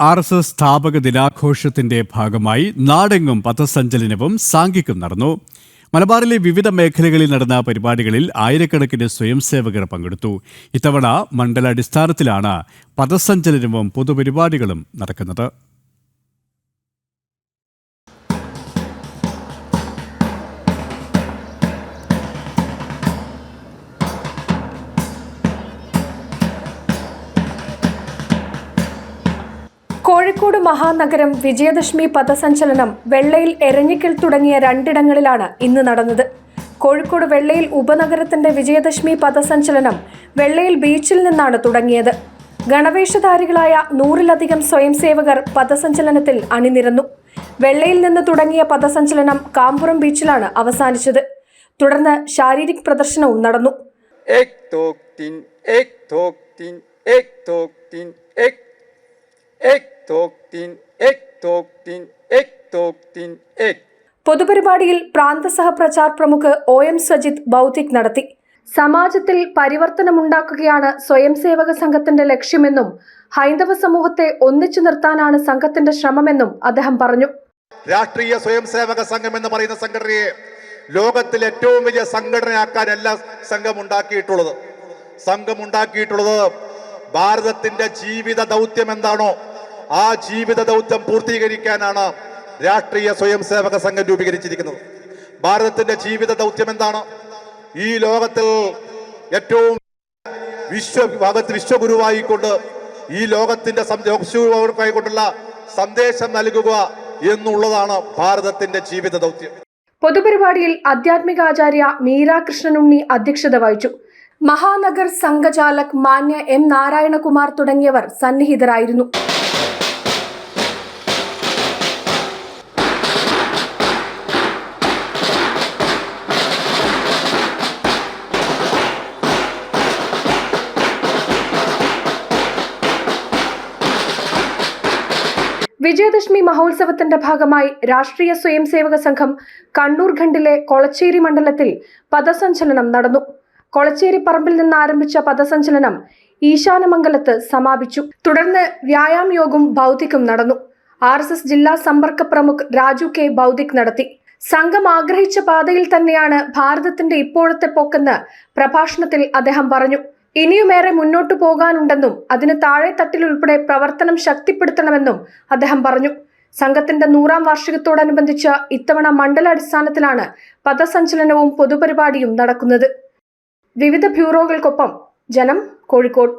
RSS സ്ഥാപക ദിനാഘോഷത്തിന്റെ ഭാഗമായി നാടെങ്ങും പഥസഞ്ചലനവും സാംഘികം നടന്നു. മലബാറിലെ വിവിധ മേഖലകളിൽ നടന്ന പരിപാടികളിൽ ആയിരക്കണക്കിന് സ്വയംസേവകർ പങ്കെടുത്തു. ഇത്തവണ മണ്ഡലാടിസ്ഥാനത്തിലാണ് പഥസഞ്ചലനവും പൊതുപരിപാടികളും നടക്കുന്നത്. കോഴിക്കോട് മഹാനഗരം വിജയദശമി പഥസഞ്ചലനം വെള്ളയിൽ എരഞ്ഞിക്കൽ തുടങ്ങിയ രണ്ടിടങ്ങളിലാണ് ഇന്ന് നടന്നത്. കോഴിക്കോട് വെള്ളയിൽ ഉപനഗരത്തിന്റെ വിജയദശമി പഥസഞ്ചലനം വെള്ളയിൽ ബീച്ചിൽ നിന്നാണ് തുടങ്ങിയത്. ഗണവേഷധാരികളായ 100-ലധികം സ്വയംസേവകർ പഥസഞ്ചലനത്തിൽ അണിനിരന്നു. വെള്ളയിൽ നിന്ന് തുടങ്ങിയ പഥസഞ്ചലനം കാമ്പുറം ബീച്ചിലാണ് അവസാനിച്ചത്. തുടർന്ന് ശാരീരിക് പ്രദർശനവും നടന്നു. പൊതുപരിപാടിയിൽ പ്രാന്ത സഹപ്രചാർ പ്രമുഖ് OM സജിത് ബൗദ്ധിക് നടത്തി. സമാജത്തിൽ പരിവർത്തനമുണ്ടാക്കുകയാണ് സ്വയംസേവക സംഘത്തിന്റെ ലക്ഷ്യമെന്നും ഹൈന്ദവ സമൂഹത്തെ ഒന്നിച്ചു നിർത്താനാണ് സംഘത്തിന്റെ ശ്രമമെന്നും അദ്ദേഹം പറഞ്ഞു. രാഷ്ട്രീയ സ്വയംസേവക സംഘം എന്ന് പറയുന്ന സംഘടനയെ ലോകത്തിൽ ഏറ്റവും വലിയ സംഘടനയാക്കാനല്ല സംഘമുണ്ടാക്കിയിട്ടുള്ളത് ഭാരതത്തിന്റെ ജീവിത ദൗത്യം എന്താണോ ആ ജീവിത ദൗത്യം പൂർത്തീകരിക്കാനാണ് രാഷ്ട്രീയ സ്വയംസേവക സംഘം രൂപീകരിച്ചിരിക്കുന്നത്. ഭാരതത്തിന്റെ ജീവിത ദൗത്യം എന്താണ്? ഈ ലോകത്തിൽ ഏറ്റവും വിശ്വഗുരുവായിക്കൊണ്ട് ഈ ലോകത്തിന്റെ കൊണ്ടുള്ള സന്ദേശം നൽകുക എന്നുള്ളതാണ് ഭാരതത്തിന്റെ ജീവിത ദൗത്യം. പൊതുപരിപാടിയിൽ ആധ്യാത്മികാചാര്യ മീര കൃഷ്ണനുണ്ണി അധ്യക്ഷത വഹിച്ചു. മഹാനഗർ സംഘചാലക് മാന്യ M നാരായണകുമാർ തുടങ്ങിയവർ സന്നിഹിതരായിരുന്നു. വിജയദശമി മഹോത്സവത്തിന്റെ ഭാഗമായി രാഷ്ട്രീയ സ്വയംസേവക സംഘം കണ്ണൂർ ഖണ്ഡിലെ കൊളച്ചേരി മണ്ഡലത്തിൽ പഥസഞ്ചലനം നടന്നു. കൊളച്ചേരി പറമ്പിൽ നിന്ന് ആരംഭിച്ച പഥസഞ്ചലനം ഈശാനമംഗലത്ത് സമാപിച്ചു. തുടർന്ന് വ്യായാം യോഗവും ബൗദ്ധിക്കും നടന്നു. RSS ജില്ലാ സമ്പർക്ക പ്രമുഖ് രാജു K ബൗദ്ധിക് നടത്തി. സംഘം ആഗ്രഹിച്ച പാതയിൽ തന്നെയാണ് ഭാരതത്തിന്റെ ഇപ്പോഴത്തെ പോക്കെന്ന് പ്രഭാഷണത്തിൽ അദ്ദേഹം പറഞ്ഞു. ഇനിയുമേറെ മുന്നോട്ടു പോകാനുണ്ടെന്നും അതിന് താഴെ തട്ടിലുൾപ്പെടെ പ്രവർത്തനം ശക്തിപ്പെടുത്തണമെന്നും അദ്ദേഹം പറഞ്ഞു. സംഘത്തിന്റെ 100-ാം വാർഷികത്തോടനുബന്ധിച്ച് ഇത്തവണ മണ്ഡലാടിസ്ഥാനത്തിലാണ് പഥസഞ്ചലനവും പൊതുപരിപാടിയും നടക്കുന്നത്. വിവിധ ബ്യൂറോകൾക്കൊപ്പം ജനം, കോഴിക്കോട്.